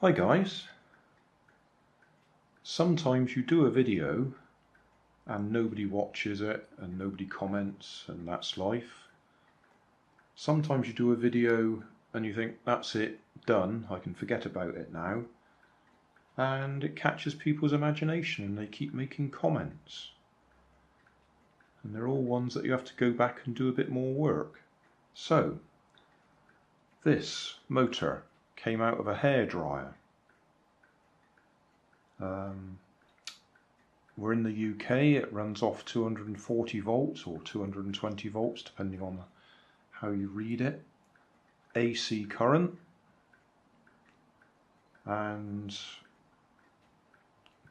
Hi guys. Sometimes you do a video and nobody watches it and nobody comments, and that's life. Sometimes you do a video and you think, that's it, done, I can forget about it now, and it catches people's imagination and they keep making comments, and they're all ones that you have to go back and do a bit more work. So this motor came out of a hairdryer. We're in the UK, it runs off 240 volts or 220 volts depending on how you read it. AC current, and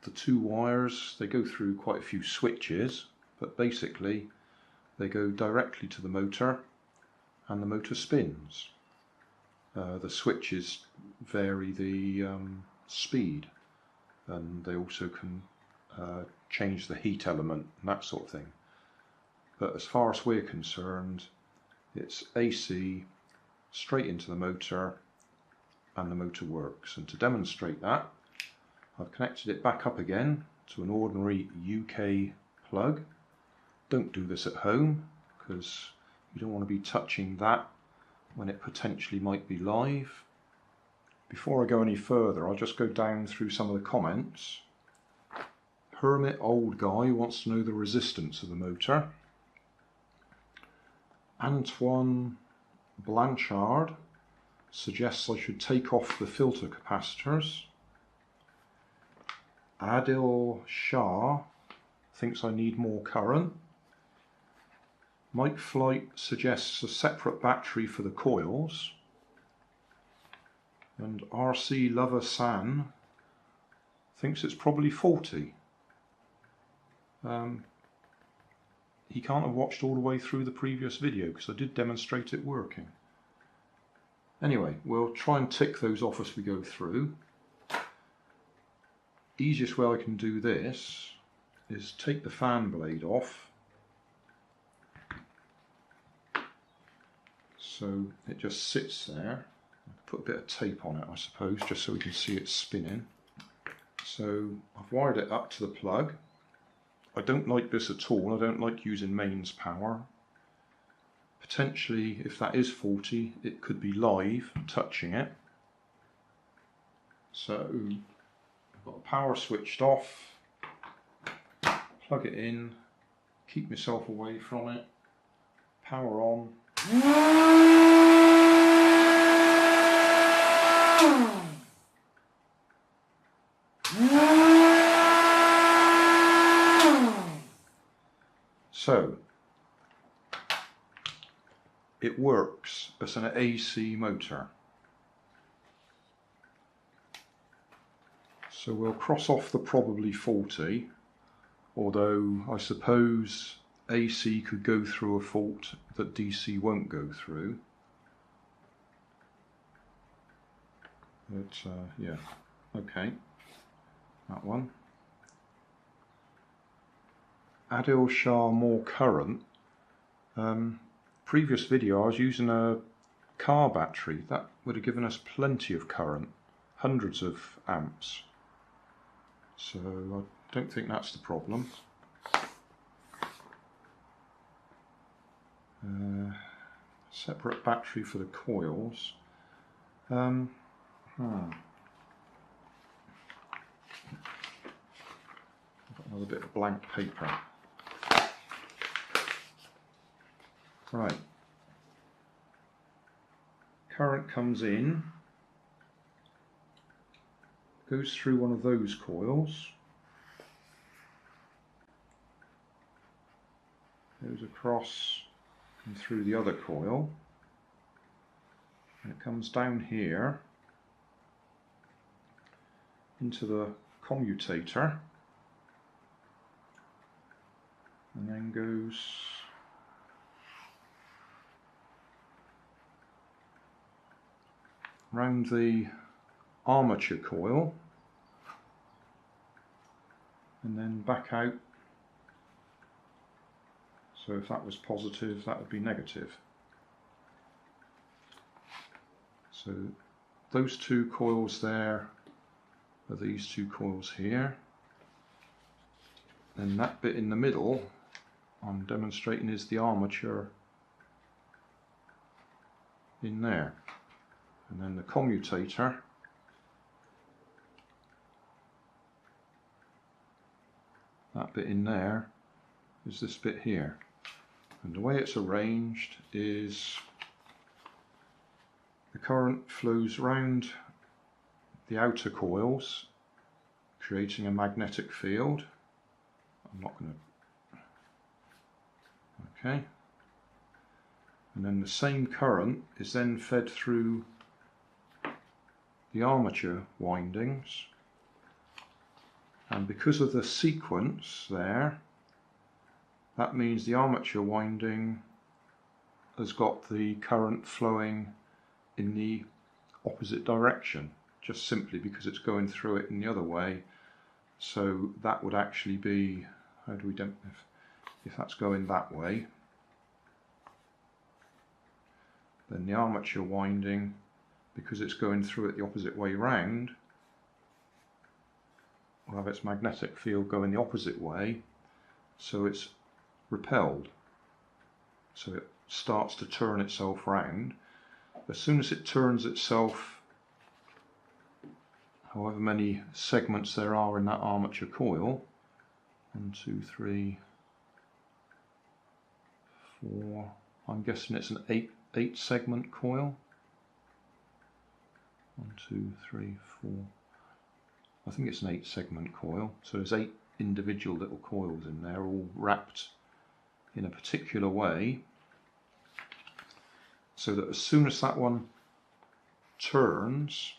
the two wires, they go through quite a few switches, but basically they go directly to the motor and the motor spins. The switches vary the speed, and they also can change the heat element and that sort of thing. But as far as we're concerned, it's AC straight into the motor and the motor works. And to demonstrate that, I've connected it back up again to an ordinary UK plug. Don't do this at home because you don't want to be touching that when it potentially might be live. Before I go any further, I'll just go down through some of the comments. Hermit Old Guy wants to know the resistance of the motor. Antoine Blanchard suggests I should take off the filter capacitors. Adil Shah thinks I need more current. Mike Flight suggests a separate battery for the coils. And RC Lover San thinks it's probably faulty. He can't have watched all the way through the previous video because I did demonstrate it working. Anyway, we'll try and tick those off as we go through. Easiest way I can do this is take the fan blade off. So it just sits there. Put a bit of tape on it, I suppose, just so we can see it spinning. So I've wired it up to the plug. I don't like this at all. I don't like using mains power. Potentially, if that is faulty, it could be live, touching it. So I've got the power switched off, plug it in, keep myself away from it, power on. So it works as an AC motor. So we'll cross off the probably faulty, although I suppose AC could go through a fault that DC won't go through. But yeah, okay, that one. Adil Shah more current. Previous video I was using a car battery. That would have given us plenty of current, hundreds of amps. So I don't think that's the problem. Separate battery for the coils. I've got another bit of blank paper. Right. Current comes in, goes through one of those coils, goes across and through the other coil, and it comes down here into the commutator, and then goes round the armature coil and then back out. So if that was positive, that would be negative. So those two coils there are these two coils here. Then that bit in the middle I'm demonstrating is the armature in there, and then the commutator that bit in there is this bit here. And the way it's arranged is the current flows round the outer coils, creating a magnetic field. I'm not going to... okay. And then the same current is then fed through the armature windings. And because of the sequence there, that means the armature winding has got the current flowing in the opposite direction, just simply because it's going through it in the other way. So that would actually be, how do we if that's going that way, then the armature winding, because it's going through it the opposite way round, will have its magnetic field going the opposite way, so it's repelled. So it starts to turn itself round. As soon as it turns itself, however many segments there are in that armature coil, 1, 2, 3, 4, I'm guessing it's an 8 segment coil. 1, 2, 3, 4, I think it's an 8 segment coil, so there's 8 individual little coils in there, all wrapped in a particular way, so that as soon as that one turns,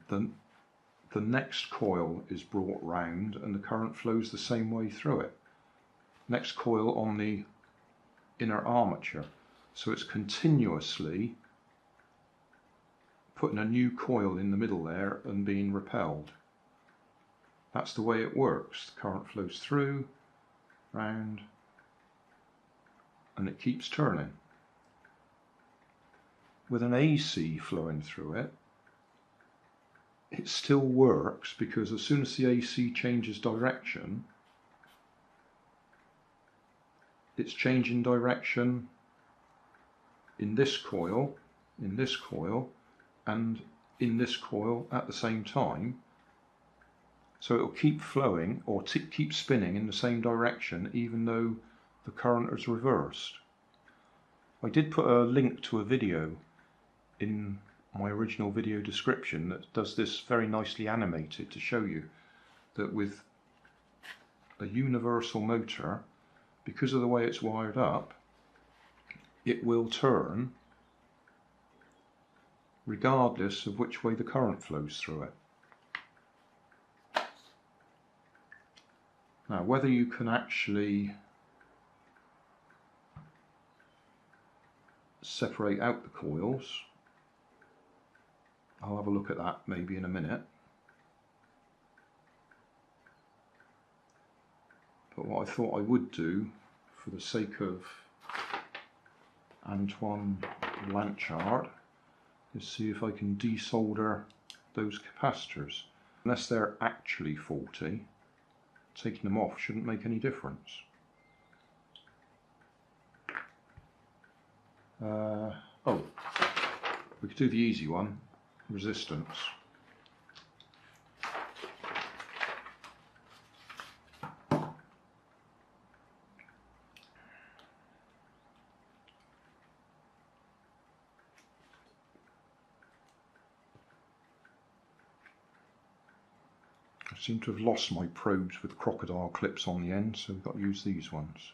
the next coil is brought round and the current flows the same way through it. Next coil on the inner armature, so it's continuously putting a new coil in the middle there and being repelled. That's the way it works. The current flows through, round, and it keeps turning. With an AC flowing through it, it still works, because as soon as the AC changes direction, it's changing direction in this coil, and in this coil at the same time. So it'll keep flowing or keep spinning in the same direction even though the current is reversed. I did put a link to a video in my original video description that does this very nicely animated to show you that with a universal motor, because of the way it's wired up, it will turn regardless of which way the current flows through it. Now, whether you can actually separate out the coils, I'll have a look at that maybe in a minute. But what I thought I would do, for the sake of Antoine Blanchard, is see if I can desolder those capacitors. Unless they're actually faulty, taking them off shouldn't make any difference. Oh, we could do the easy one, resistance. I seem to have lost my probes with crocodile clips on the end, so we've got to use these ones.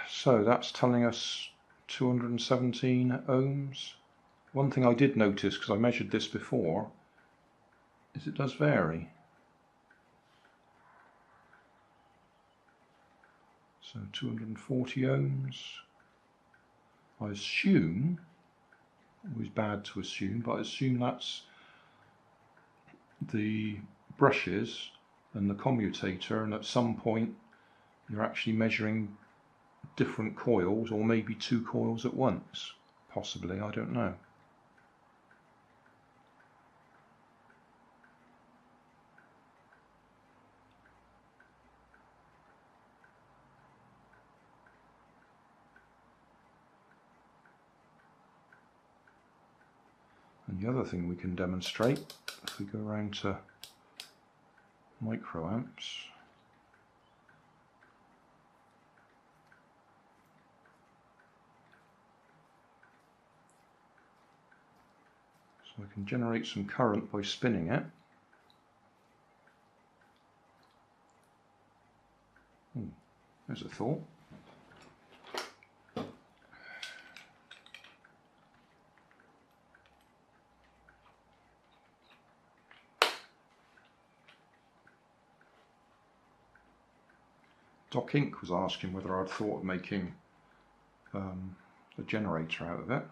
So that's telling us 217 ohms. One thing I did notice, because I measured this before, is it does vary. So 240 ohms. I assume, always bad to assume, but I assume that's the brushes and the commutator, and at some point you're actually measuring different coils, or maybe 2 coils at once, possibly, I don't know. And the other thing we can demonstrate, if we go around to microamps, so I can generate some current by spinning it. There's a thought. Doc Inc. was asking whether I'd thought of making a generator out of it.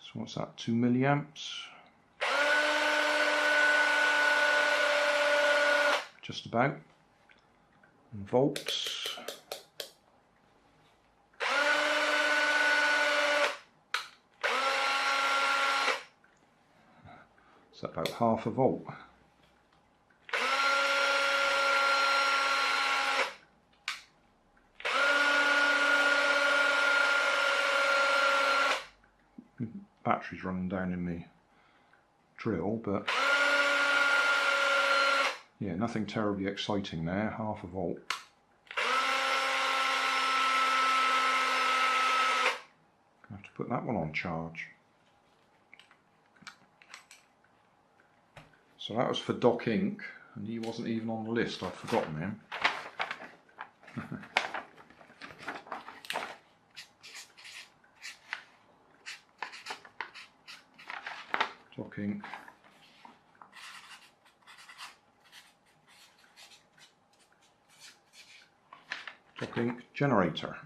So what's that, 2 milliamps? Just about. And volts. So about half a volt. Battery's running down in the drill, but yeah, nothing terribly exciting there, half a volt. I have to put that one on charge. So that was for Doc Inc. and he wasn't even on the list, I'd forgotten him. Doc Inc. Doc Inc. generator.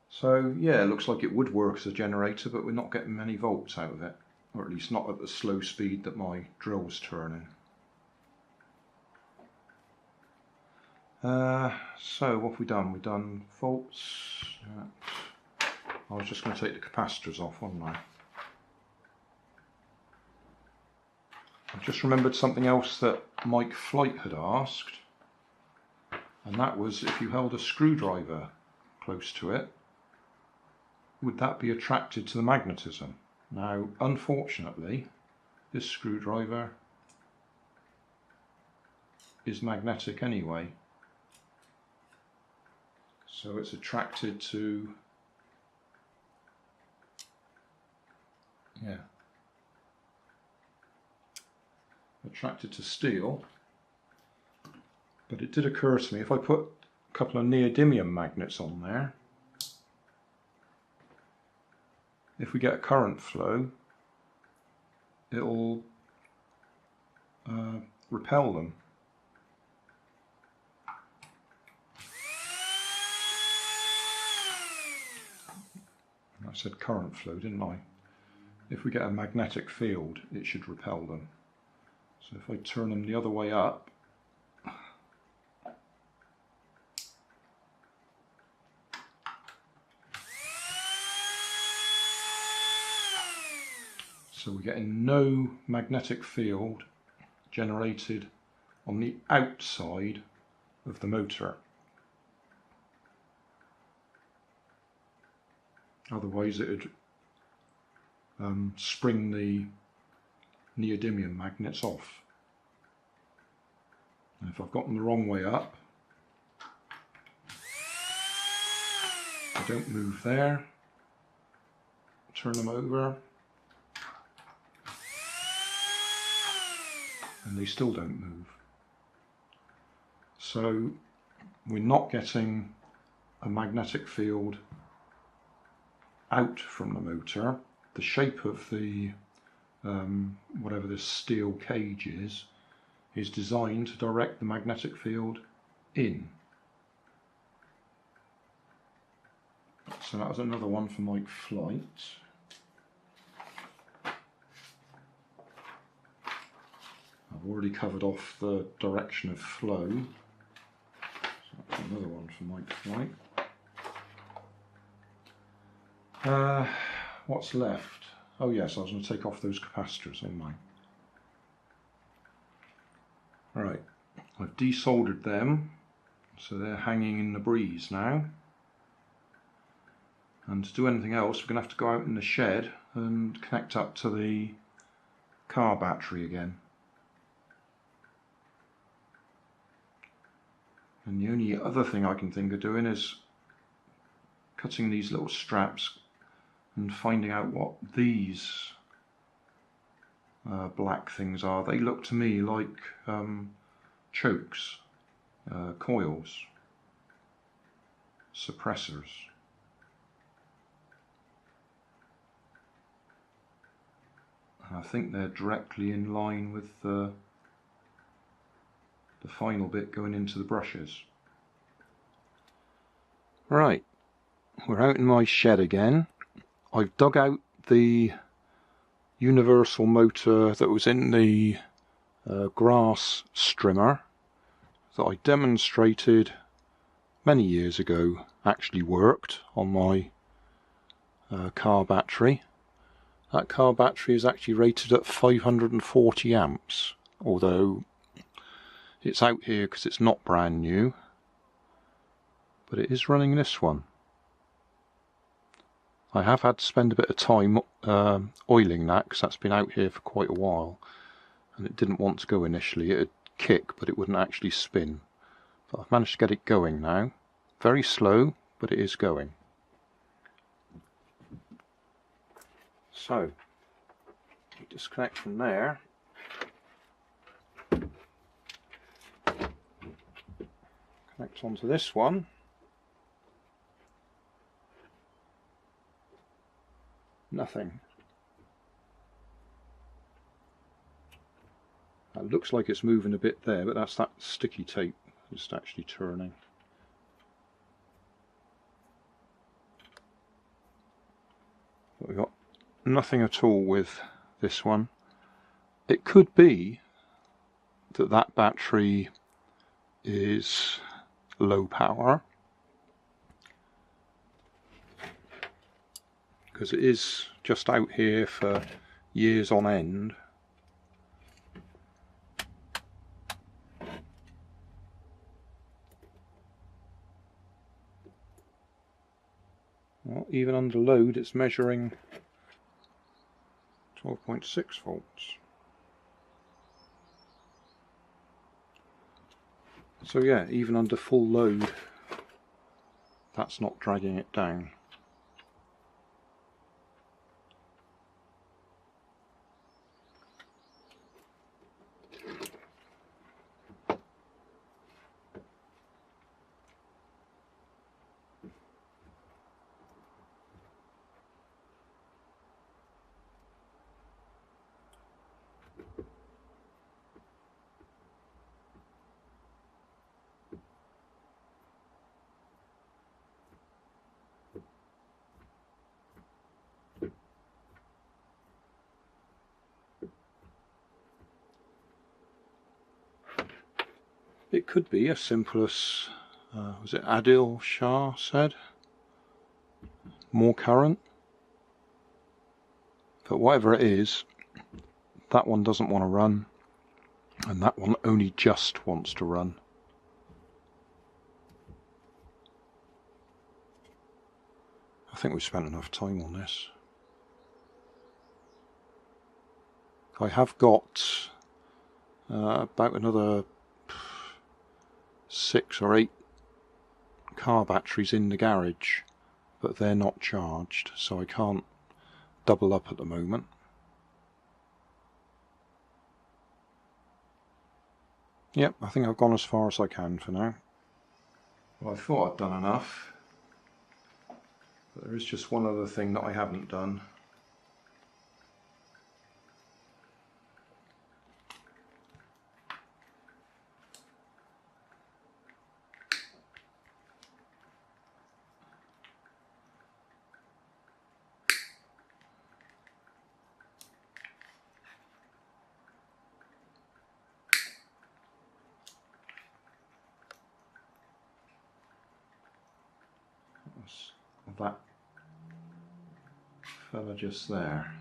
So yeah, it looks like it would work as a generator, but we're not getting many volts out of it. Or at least not at the slow speed that my drill's turning. So what have we done? We've done volts. I was just going to take the capacitors off, wasn't I? I've just remembered something else that Mike Flight had asked, and that was if you held a screwdriver close to it, would that be attracted to the magnetism? Now, unfortunately, this screwdriver is magnetic anyway, so it's attracted to, attracted to steel. But it did occur to me, if I put a couple of neodymium magnets on there, if we get a current flow, it'll repel them. I said current flow, didn't I? If we get a magnetic field, it should repel them. So if I turn them the other way up, so we're getting no magnetic field generated on the outside of the motor. Otherwise it would spring the neodymium magnets off. And if I've got them the wrong way up, I don't move there, turn them over, and they still don't move. So we're not getting a magnetic field out from the motor. The shape of the whatever this steel cage is designed to direct the magnetic field in. so that was another one for my flight. I've already covered off the direction of flow, so that's another one for my flight. What's left? Oh yes, I was going to take off those capacitors on mine. Right, I've desoldered them, so they're hanging in the breeze now. And to do anything else, we're going to have to go out in the shed and connect up to the car battery again. And the only other thing I can think of doing is cutting these little straps and finding out what these black things are. They look to me like chokes, coils, suppressors. I think they're directly in line with the final bit going into the brushes. Right, we're out in my shed again. I've dug out the universal motor that was in the grass strimmer that I demonstrated many years ago actually worked on my car battery. That car battery is actually rated at 540 amps, although it's out here because it's not brand new, but it is running this one. I have had to spend a bit of time oiling that because that's been out here for quite a while, and it didn't want to go initially. It'd kick, but it wouldn't actually spin. But I've managed to get it going now. Very slow, but it is going. So, disconnect from there. Connect onto this one. Nothing. That looks like it's moving a bit there, but that's that sticky tape just actually turning. But we've got nothing at all with this one. It could be that that battery is low power, because it is just out here for years on end. Well, even under load it's measuring 12.6 volts. So yeah, even under full load, that's not dragging it down. It could be as simple as, was it Adil Shah said? More current. But whatever it is, that one doesn't want to run, and that one only just wants to run. I think we've spent enough time on this. I have got about another 6 or 8 car batteries in the garage, but they're not charged, so I can't double up at the moment. Yep, I think I've gone as far as I can for now. Well, I thought I'd done enough, but there is just one other thing that I haven't done. of that fella just there.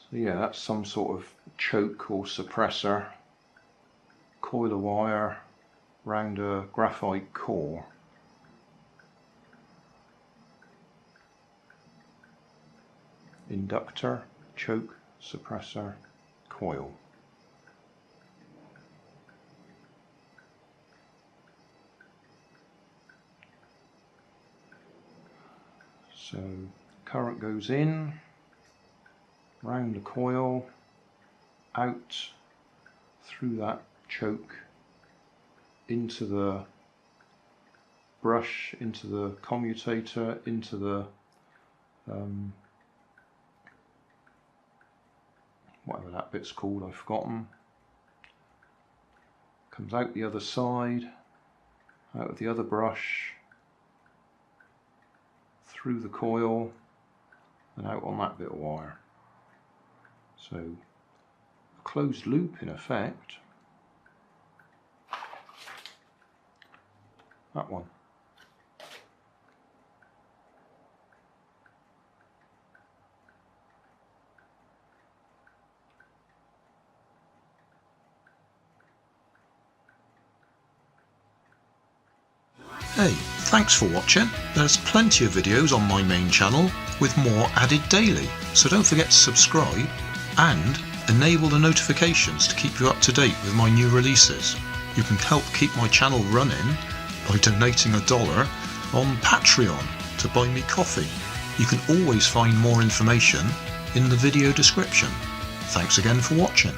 So yeah, that's some sort of choke or suppressor, coil of wire round a graphite core. Inductor, choke, suppressor, coil. So current goes in, round the coil, out through that choke, into the brush, into the commutator, into the whatever that bit's called, I've forgotten. Comes out the other side, out of the other brush, through the coil, and out on that bit of wire. So a closed loop in effect. That one. Hey, thanks for watching. There's plenty of videos on my main channel with more added daily, so don't forget to subscribe and enable the notifications to keep you up to date with my new releases. You can help keep my channel running by donating $1 on Patreon to buy me coffee. You can always find more information in the video description. Thanks again for watching.